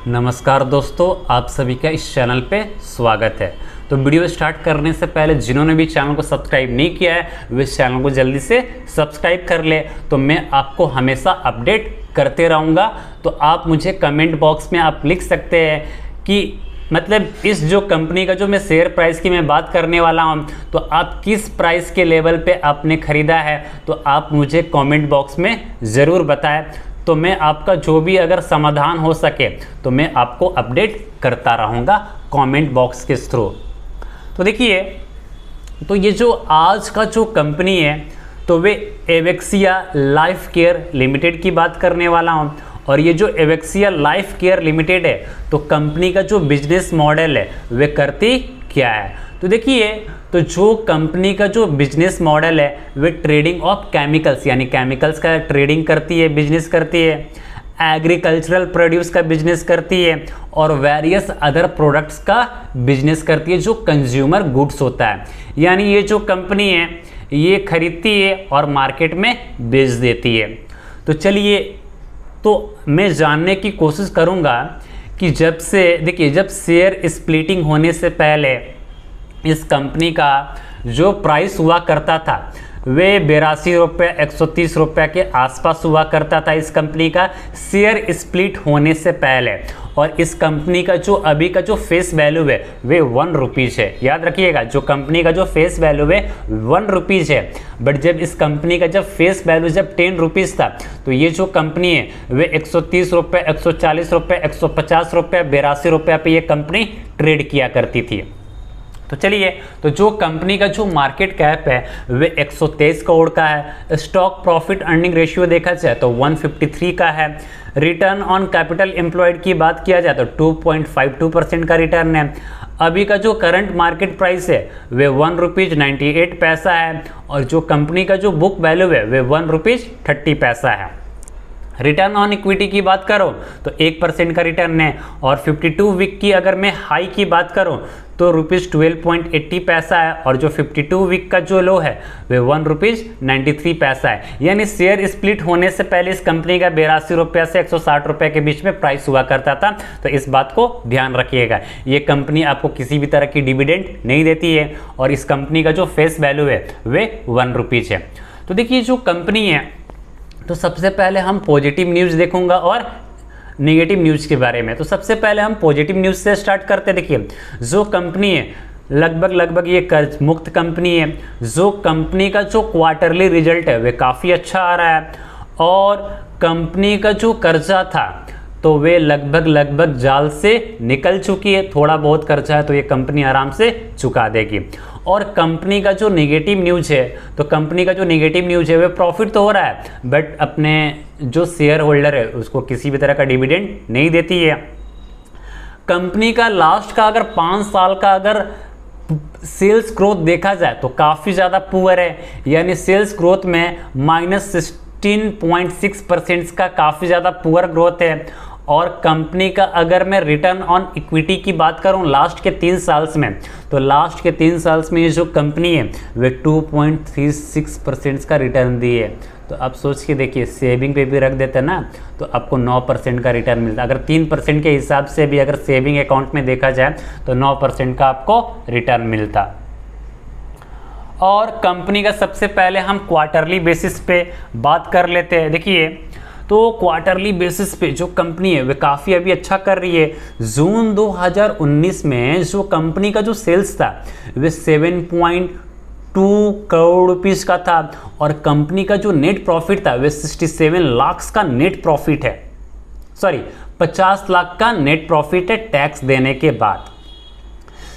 नमस्कार दोस्तों, आप सभी का इस चैनल पे स्वागत है। तो वीडियो स्टार्ट करने से पहले जिन्होंने भी चैनल को सब्सक्राइब नहीं किया है वे इस चैनल को जल्दी से सब्सक्राइब कर ले। तो मैं आपको हमेशा अपडेट करते रहूँगा। तो आप मुझे कमेंट बॉक्स में आप लिख सकते हैं कि मतलब इस जो कंपनी का जो मैं शेयर प्राइस की मैं बात करने वाला हूँ, तो आप किस प्राइस के लेवल पे आपने ख़रीदा है, तो आप मुझे कमेंट बॉक्स में ज़रूर बताएं। तो मैं आपका जो भी अगर समाधान हो सके तो मैं आपको अपडेट करता रहूँगा कमेंट बॉक्स के थ्रू। तो देखिए, तो ये जो आज का जो कंपनी है तो वे एवेक्सिया लाइफ केयर लिमिटेड की बात करने वाला हूँ। और ये जो एवेक्सिया लाइफ केयर लिमिटेड है तो कंपनी का जो बिजनेस मॉडल है वे करती क्या है। तो देखिए, तो जो कंपनी का जो बिजनेस मॉडल है वे ट्रेडिंग ऑफ केमिकल्स यानी केमिकल्स का ट्रेडिंग करती है, बिजनेस करती है, एग्रीकल्चरल प्रोड्यूस का बिजनेस करती है और वेरियस अदर प्रोडक्ट्स का बिजनेस करती है जो कंज्यूमर गुड्स होता है। यानी ये जो कंपनी है ये खरीदती है और मार्केट में बेच देती है। तो चलिए, तो मैं जानने की कोशिश करूंगा कि जब शेयर स्प्लिटिंग होने से पहले इस कंपनी का जो प्राइस हुआ करता था वे 82 रुपये 130 रुपये के आसपास हुआ करता था इस कंपनी का शेयर स्प्लिट होने से पहले। और इस कंपनी का जो अभी का जो फेस वैल्यू है वे 1 रुपीज़ है। याद रखिएगा, जो कंपनी का जो फेस वैल्यू है 1 रुपीज़ है। बट जब इस कंपनी का जब फेस वैल्यू जब 10 रुपीज़ था तो ये जो कंपनी है वे 130 रुपये 140 रुपये 150 रुपये 82 रुपये पे ये कंपनी ट्रेड किया करती थी। तो चलिए, तो जो कंपनी का जो मार्केट कैप है वे 123 करोड़ का है। स्टॉक प्रॉफिट अर्निंग रेशियो देखा जाए तो 153 का है। रिटर्न ऑन कैपिटल एम्प्लॉयड की बात किया जाए तो 2.52% का रिटर्न है। अभी का जो करंट मार्केट प्राइस है वे 1 रुपीज़ 98 पैसा है और जो कंपनी का जो बुक वैल्यू है वे 1 रुपीज़ 30 पैसा है। रिटर्न ऑन इक्विटी की बात करो तो 1% का रिटर्न है। और 52 वीक की अगर मैं हाई की बात करूं तो ₹12.80 पैसा है और जो 52 वीक का जो लो है वे 1 रुपीज़ 93 पैसा है। यानी शेयर स्प्लिट होने से पहले इस कंपनी का 82 रुपये से 160 रुपये के बीच में प्राइस हुआ करता था। तो इस बात को ध्यान रखिएगा, ये कंपनी आपको किसी भी तरह की डिविडेंड नहीं देती है और इस कंपनी का जो फेस वैल्यू है वे 1 रुपीज़ है। तो देखिए, जो कंपनी है तो सबसे पहले हम पॉजिटिव न्यूज़ देखूंगा और नेगेटिव न्यूज़ के बारे में। तो सबसे पहले हम पॉजिटिव न्यूज़ से स्टार्ट करते। देखिए, जो कंपनी है लगभग ये कर्ज मुक्त कंपनी है। जो कंपनी का जो क्वार्टरली रिजल्ट है वे काफ़ी अच्छा आ रहा है और कंपनी का जो कर्जा था तो वे लगभग जाल से निकल चुकी है। थोड़ा बहुत कर्जा है तो ये कंपनी आराम से चुका देगी। और कंपनी का जो नेगेटिव न्यूज़ है तो कंपनी का जो नेगेटिव न्यूज़ है वे प्रॉफिट तो हो रहा है बट अपने जो शेयर होल्डर है उसको किसी भी तरह का डिविडेंड नहीं देती है। कंपनी का लास्ट का अगर 5 साल का अगर सेल्स ग्रोथ देखा जाए तो काफ़ी ज़्यादा पुअर है। यानी सेल्स ग्रोथ में -16.6% का काफ़ी ज़्यादा पुअर ग्रोथ है। और कंपनी का अगर मैं रिटर्न ऑन इक्विटी की बात करूं लास्ट के 3 साल्स में तो लास्ट के 3 साल्स में ये जो कंपनी है वे 2.36% का रिटर्न दी है। तो आप सोच के देखिए, सेविंग पे भी रख देते ना तो आपको 9% का रिटर्न मिलता। अगर 3% के हिसाब से भी अगर सेविंग अकाउंट में देखा जाए तो 9% का आपको रिटर्न मिलता। और कंपनी का सबसे पहले हम क्वार्टरली बेसिस पे बात कर लेते हैं। देखिए, तो क्वार्टरली बेसिस पे जो कंपनी है वे काफ़ी अभी अच्छा कर रही है। जून 2019 में जो कंपनी का जो सेल्स था वे 7.2 करोड़ रुपीज़ का था और कंपनी का जो नेट प्रॉफिट था वे 67 लाख का नेट प्रॉफिट है। 50 लाख का नेट प्रॉफिट है टैक्स देने के बाद।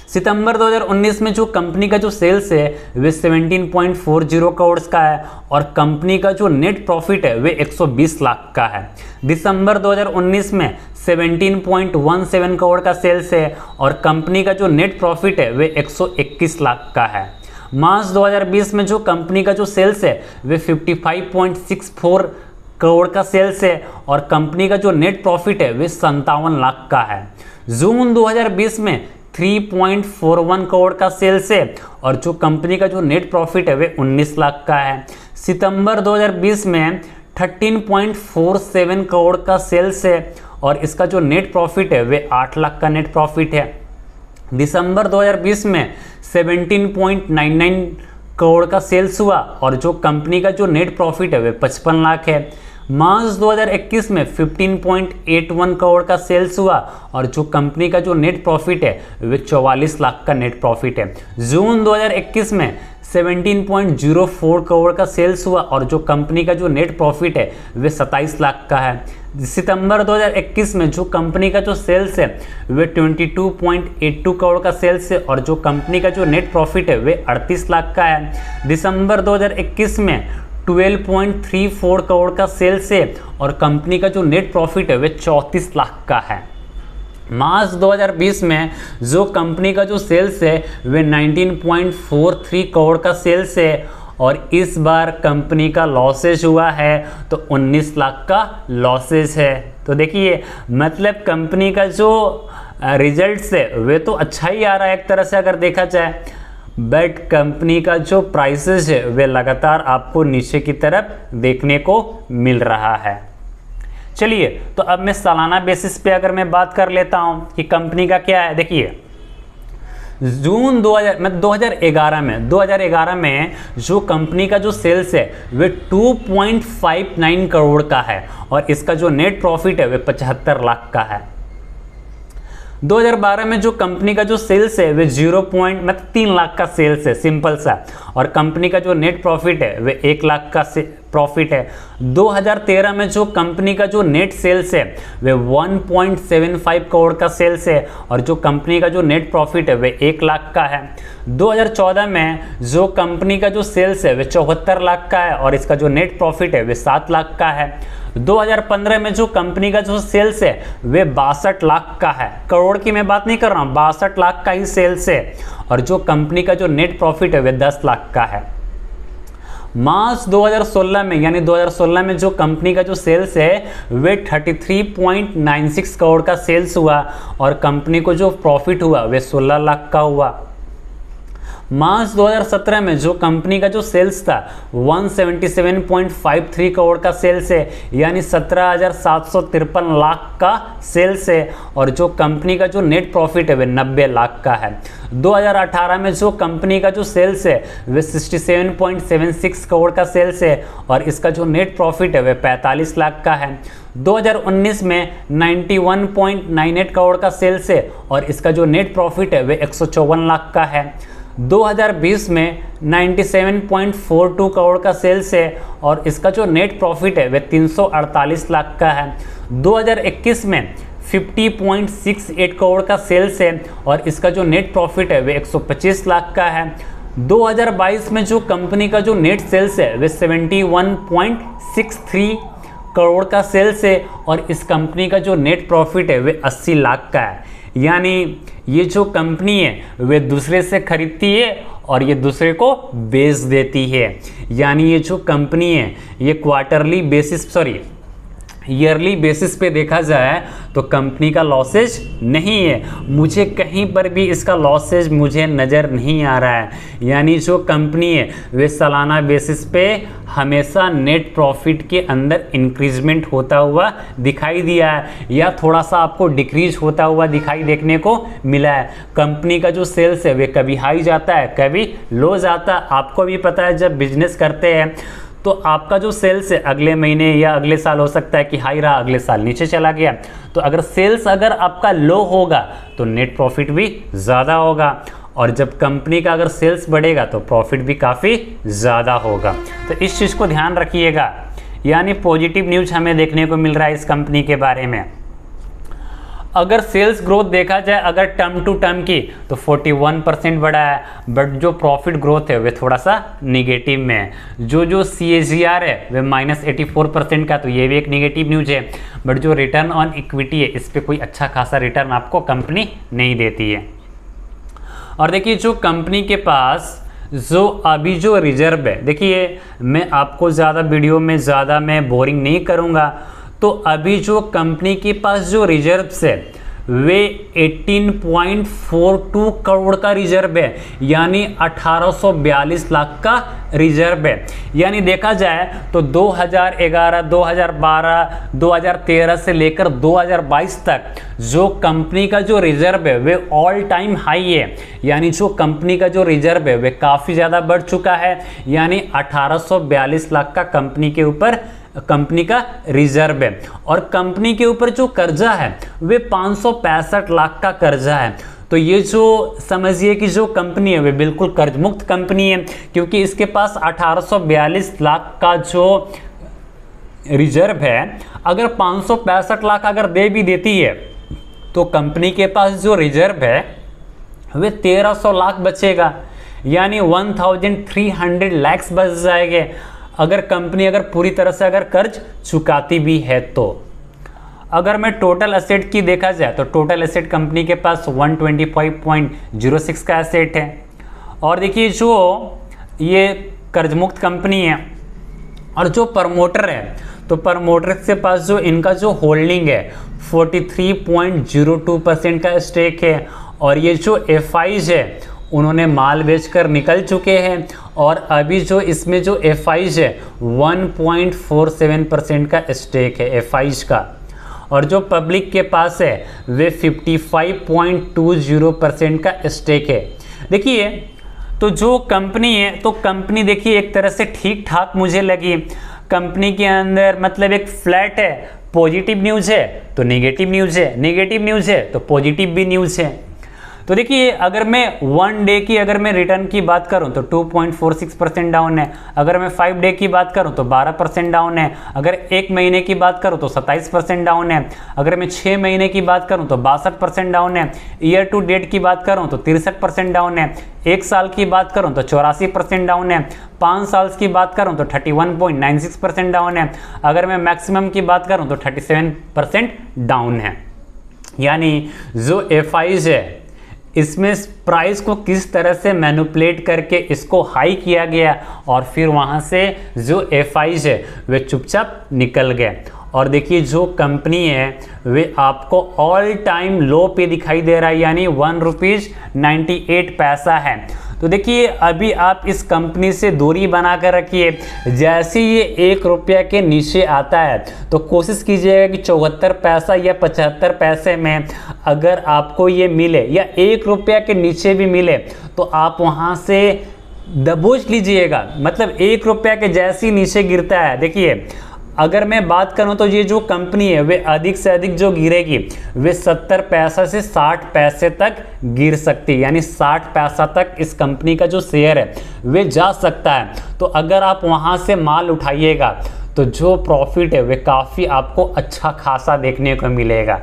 सितंबर 2019 में जो कंपनी का जो सेल्स है वे 17.40 करोड़ का है और कंपनी का जो नेट प्रॉफिट है वे 120 लाख का है। दिसंबर 2019 में 17.17 करोड़ का सेल्स है और कंपनी का जो नेट प्रॉफिट है वे 121 लाख का है। मार्च 2020 में जो कंपनी का जो सेल्स है वे 55.64 करोड़ का सेल्स है और कंपनी का जो नेट प्रॉफिट है वे 57 लाख का है। जून 2020 में 3.41 करोड़ का सेल्स है और जो कंपनी का जो नेट प्रॉफिट है वे 19 लाख का है। सितंबर 2020 में 13.47 करोड़ का सेल्स है और इसका जो नेट प्रॉफिट है वे 8 लाख का नेट प्रॉफिट है। दिसंबर 2020 में 17.99 करोड़ का सेल्स हुआ और जो कंपनी का जो नेट प्रॉफिट है वे 55 लाख है। मार्च 2021 में 15.81 करोड़ का सेल्स हुआ और जो कंपनी का जो नेट प्रॉफिट है वे 44 लाख का नेट प्रॉफिट है। जून 2021 में 17.04 करोड़ का सेल्स हुआ और जो कंपनी का जो नेट प्रॉफिट है वे 27 लाख का है। सितंबर 2021 में जो कंपनी का जो सेल्स है वे 22.82 करोड़ का सेल्स है और जो कंपनी का जो नेट प्रॉफिट है वे 38 लाख का है। दिसंबर 2021 में 12.34 करोड़ का सेल्स है और कंपनी का जो नेट प्रॉफिट है वे 34 लाख का है। मार्च 2020 में जो कंपनी का जो सेल्स है वे 19.43 करोड़ का सेल्स है और इस बार कंपनी का लॉसेज हुआ है तो 19 लाख का लॉसेज है। तो देखिए मतलब कंपनी का जो रिजल्ट्स है वे तो अच्छा ही आ रहा है एक तरह से अगर देखा जाए, बट कंपनी का जो प्राइसेस है वे लगातार आपको नीचे की तरफ देखने को मिल रहा है। चलिए तो अब मैं सालाना बेसिस पे अगर मैं बात कर लेता हूं कि कंपनी का क्या है। देखिए जून 2011 में जो कंपनी का जो सेल्स है वे 2.59 करोड़ का है और इसका जो नेट प्रॉफिट है वे 75 लाख का है। 2012 में जो कंपनी का जो सेल्स है वे 3 लाख का सेल्स है सिंपल सा और कंपनी का जो नेट प्रॉफिट है वे 1 लाख का प्रॉफिट है। 2013 में जो कंपनी का जो नेट सेल्स है वे 1.75 करोड़ का सेल्स है और जो कंपनी का जो नेट प्रॉफिट है वे 1 लाख का है। 2014 में जो कंपनी का जो सेल्स है वे 74 लाख का है और इसका जो नेट प्रॉफिट है वे 7 लाख का है। 2015 में जो कंपनी का जो सेल्स है वे 62 लाख का है, करोड़ की मैं बात नहीं कर रहा हूँ, 62 लाख का ही सेल्स है और जो कंपनी का जो नेट प्रॉफिट है वे 10 लाख का है। मार्च 2016 में यानी 2016 में जो कंपनी का जो सेल्स है वे 33.96 करोड़ का सेल्स हुआ और कंपनी को जो प्रॉफिट हुआ वे 16 लाख का हुआ। मार्च 2017 में जो कंपनी का जो सेल्स था 177.53 करोड़ का सेल्स है यानी 17,753 लाख का सेल्स है और जो कंपनी का जो नेट प्रॉफिट है वे 90 लाख का है। 2018 में जो कंपनी का जो सेल्स है वे 67.76 करोड़ का सेल्स है और इसका जो नेट प्रॉफिट है वे 45 लाख का है। 2019 में 91.98 करोड़ का सेल्स है और इसका जो नेट प्रॉफिट है वे 154 लाख का है। 2020 में 97.42 करोड़ का सेल्स है और इसका जो नेट प्रॉफिट है वे 348 लाख का है। 2021 में 50.68 करोड़ का सेल्स है और इसका जो नेट प्रॉफिट है वे 125 लाख का है। 2022 में जो कंपनी का जो नेट सेल्स है वे 71.63 करोड़ का सेल्स है और इस कंपनी का जो नेट प्रॉफिट है वे 80 लाख का है। यानी ये जो कंपनी है वे दूसरे से खरीदती है और ये दूसरे को बेच देती है। यानी ये जो कंपनी है ये ईयरली बेसिस पे देखा जाए तो कंपनी का लॉसेज नहीं है, मुझे कहीं पर भी इसका लॉसेज मुझे नज़र नहीं आ रहा है। यानी जो कंपनी है वे सालाना बेसिस पे हमेशा नेट प्रॉफिट के अंदर इंक्रीजमेंट होता हुआ दिखाई दिया है या थोड़ा सा आपको डिक्रीज होता हुआ दिखाई देखने को मिला है। कंपनी का जो सेल्स है वे कभी हाई जाता है कभी लो जाता है। आपको भी पता है जब बिजनेस करते हैं तो आपका जो सेल्स है अगले महीने या अगले साल हो सकता है कि हाई रहा, अगले साल नीचे चला गया। तो अगर सेल्स अगर आपका लो होगा तो नेट प्रॉफिट भी ज़्यादा होगा और जब कंपनी का अगर सेल्स बढ़ेगा तो प्रॉफिट भी काफ़ी ज़्यादा होगा। तो इस चीज़ को ध्यान रखिएगा। यानी पॉजिटिव न्यूज़ हमें देखने को मिल रहा है इस कंपनी के बारे में। अगर सेल्स ग्रोथ देखा जाए अगर टर्म टू टर्म की तो 41% बढ़ा है, बट जो प्रॉफिट ग्रोथ है वे थोड़ा सा निगेटिव में है। जो CAGR है वे -84% का, तो ये भी एक निगेटिव न्यूज़ है। बट जो रिटर्न ऑन इक्विटी है इस पर कोई अच्छा खासा रिटर्न आपको कंपनी नहीं देती है। और देखिए जो कंपनी के पास जो अभी जो रिजर्व है, देखिए मैं आपको ज़्यादा वीडियो में ज़्यादा मैं बोरिंग नहीं करूँगा। तो अभी जो कंपनी के पास जो रिजर्व्स है वे 18.42 करोड़ का रिजर्व है, यानी 1842 लाख का रिजर्व है। यानी देखा जाए तो 2011, 2012, 2013 से लेकर 2022 तक जो कंपनी का जो रिजर्व है वे ऑल टाइम हाई है, यानी जो कंपनी का जो रिजर्व है वे काफ़ी ज़्यादा बढ़ चुका है, यानी 1842 लाख का कंपनी के ऊपर कंपनी का रिजर्व है। और कंपनी के ऊपर जो कर्जा है वे 565 लाख का कर्जा है। तो ये जो समझिए कि जो कंपनी है वे बिल्कुल कर्ज मुक्त कंपनी है, क्योंकि इसके पास 1842 लाख का जो रिजर्व है, अगर 565 लाख अगर दे भी देती है तो कंपनी के पास जो रिजर्व है वे 1300 लाख बचेगा, यानी 1300 लाख बच जाएंगे अगर कंपनी अगर पूरी तरह से अगर कर्ज चुकाती भी है। तो अगर मैं टोटल एसेट की देखा जाए तो टोटल एसेट कंपनी के पास 125.06 का एसेट है। और देखिए जो ये कर्ज मुक्त कंपनी है और जो प्रमोटर है, तो प्रमोटर के पास जो इनका जो होल्डिंग है 43.02% का स्टेक है। और ये जो एफआईज है उन्होंने माल बेचकर निकल चुके हैं, और अभी जो इसमें जो एफआईज है 1.47% का स्टेक है एफआईज का। और जो पब्लिक के पास है वे 55.20% का स्टेक है। देखिए तो जो कंपनी है, तो कंपनी देखिए एक तरह से ठीक ठाक मुझे लगी। कंपनी के अंदर मतलब एक फ्लैट है, पॉजिटिव न्यूज़ है तो नेगेटिव न्यूज़ है, नेगेटिव न्यूज़ है तो पॉजिटिव भी न्यूज़ है। तो देखिए अगर मैं 1 डे की अगर मैं रिटर्न की बात करूं तो 2.46% डाउन है, अगर मैं 5 डे की बात करूं तो 12% डाउन है, अगर 1 महीने की बात करूं तो 27% डाउन है, अगर मैं 6 महीने की बात करूं तो 62% डाउन है, ईयर टू डेट की बात करूं तो 63% डाउन है, 1 साल की बात करूं तो 84% डाउन है, 5 साल की बात करूं तो 31.96% डाउन है, अगर मैं मैक्सिमम की बात करूं तो 37% डाउन है। यानी जो एफआईज है इसमें प्राइस को किस तरह से मैनिपुलेट करके इसको हाई किया गया, और फिर वहाँ से जो एफआईज है वे चुपचाप निकल गए। और देखिए जो कंपनी है वे आपको ऑल टाइम लो पे दिखाई दे रहा है, यानी 1 रुपीज़ 98 पैसा है। तो देखिए अभी आप इस कंपनी से दूरी बना कर रखिए, जैसे ये 1 रुपया के नीचे आता है तो कोशिश कीजिएगा कि 74 पैसा या 75 पैसे में अगर आपको ये मिले, या 1 रुपया के नीचे भी मिले तो आप वहाँ से दबोच लीजिएगा। मतलब 1 रुपया के जैसे ही नीचे गिरता है, देखिए अगर मैं बात करूं तो ये जो कंपनी है वे अधिक से अधिक जो गिरेगी वे 70 पैसा से 60 पैसे तक गिर सकती है, यानी 60 पैसा तक इस कंपनी का जो शेयर है वे जा सकता है। तो अगर आप वहां से माल उठाइएगा तो जो प्रॉफिट है वे काफ़ी आपको अच्छा खासा देखने को मिलेगा।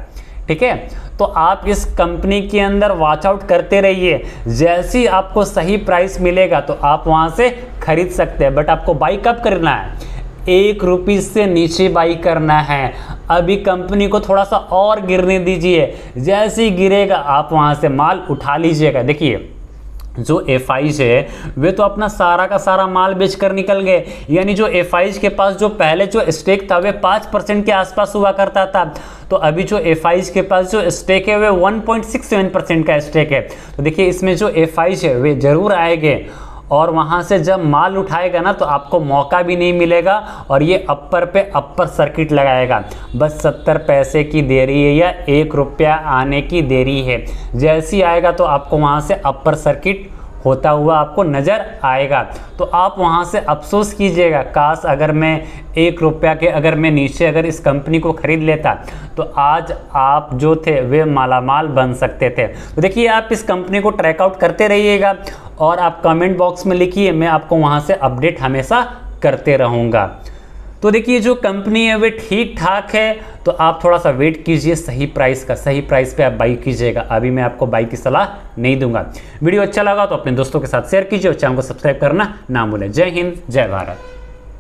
ठीक है, तो आप इस कंपनी के अंदर वॉच आउट करते रहिए, जैसे ही आपको सही प्राइस मिलेगा तो आप वहां से खरीद सकते हैं। बट आपको बाई कब करना है? 1 रुपये से नीचे बाई करना है। अभी कंपनी को थोड़ा सा और गिरने दीजिए, जैसे ही गिरेगा आप वहां से माल उठा लीजिएगा। देखिए जो एफआईज है वे तो अपना सारा का सारा माल बेचकर निकल गए, यानी जो एफआईज के पास जो पहले जो स्टेक था वे 5% के आसपास हुआ करता था, तो अभी जो एफआईज के पास जो स्टेक है वे 1.67% का स्टेक है। तो देखिए इसमें जो एफआईज है वे जरूर आएंगे, और वहाँ से जब माल उठाएगा ना तो आपको मौका भी नहीं मिलेगा, और ये अपर पे अपर सर्किट लगाएगा। बस 70 पैसे की देरी है या 1 रुपया आने की देरी है, जैसे ही आएगा तो आपको वहाँ से अपर सर्किट होता हुआ आपको नज़र आएगा। तो आप वहाँ से अफसोस कीजिएगा, काश अगर मैं 1 रुपया के अगर मैं नीचे अगर इस कंपनी को ख़रीद लेता तो आज आप जो थे वे मालामाल बन सकते थे। तो देखिए आप इस कंपनी को ट्रैक आउट करते रहिएगा, और आप कमेंट बॉक्स में लिखिए, मैं आपको वहाँ से अपडेट हमेशा करते रहूँगा। तो देखिए जो कंपनी है वे ठीक ठाक है, तो आप थोड़ा सा वेट कीजिए सही प्राइस का, सही प्राइस पे आप बाई कीजिएगा। अभी मैं आपको बाई की सलाह नहीं दूंगा। वीडियो अच्छा लगा तो अपने दोस्तों के साथ शेयर कीजिए और चैनल को सब्सक्राइब करना ना भूलें। जय हिंद, जय भारत।